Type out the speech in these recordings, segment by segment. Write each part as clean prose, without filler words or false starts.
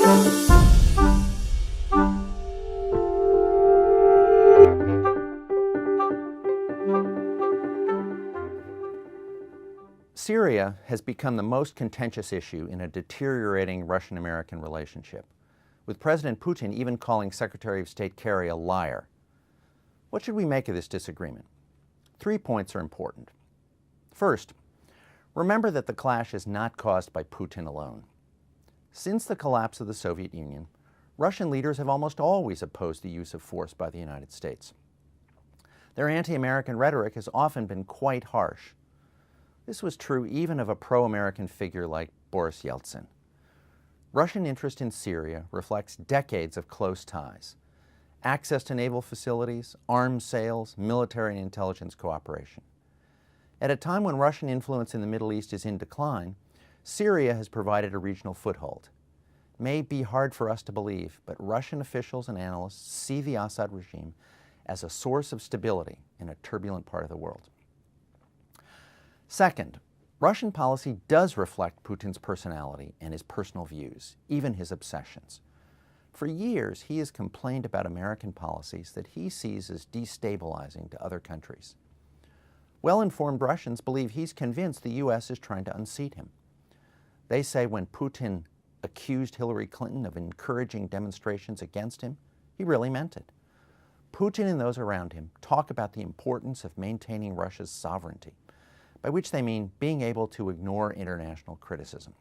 Syria has become the most contentious issue in a deteriorating Russian-American relationship, with President Putin even calling Secretary of State Kerry a liar. What should we make of this disagreement? 3 points are important. First, remember that the clash is not caused by Putin alone. Since the collapse of the Soviet Union, Russian leaders have almost always opposed the use of force by the United States. Their anti-American rhetoric has often been quite harsh. This was true even of a pro-American figure like Boris Yeltsin. Russian interest in Syria reflects decades of close ties, access to naval facilities, arms sales, military and intelligence cooperation. At a time when Russian influence in the Middle East is in decline, Syria has provided a regional foothold. It may be hard for us to believe, but Russian officials and analysts see the Assad regime as a source of stability in a turbulent part of the world. Second, Russian policy does reflect Putin's personality and his personal views, even his obsessions. For years, he has complained about American policies that he sees as destabilizing to other countries. Well-informed Russians believe he's convinced the U.S. is trying to unseat him. They say when Putin accused Hillary Clinton of encouraging demonstrations against him, he really meant it. Putin and those around him talk about the importance of maintaining Russia's sovereignty, by which they mean being able to ignore international criticism.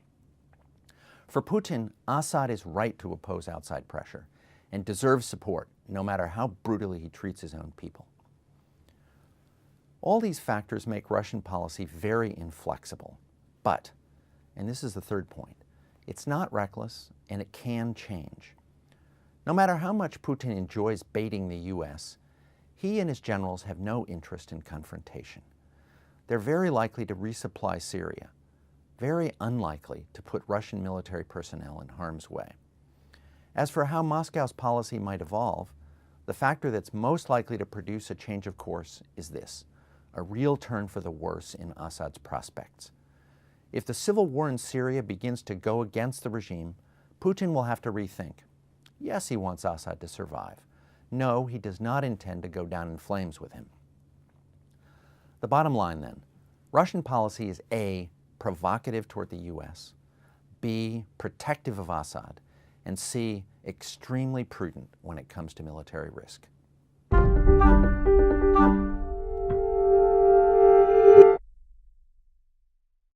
For Putin, Assad is right to oppose outside pressure and deserves support, no matter how brutally he treats his own people. All these factors make Russian policy very inflexible, but, and this is the third point, it's not reckless and it can change. No matter how much Putin enjoys baiting the U.S., he and his generals have no interest in confrontation. They're very likely to resupply Syria, very unlikely to put Russian military personnel in harm's way. As for how Moscow's policy might evolve, the factor that's most likely to produce a change of course is this: a real turn for the worse in Assad's prospects. If the civil war in Syria begins to go against the regime, Putin will have to rethink. Yes, he wants Assad to survive. No, he does not intend to go down in flames with him. The bottom line then, Russian policy is A, provocative toward the U.S., B, protective of Assad, and C, extremely prudent when it comes to military risk.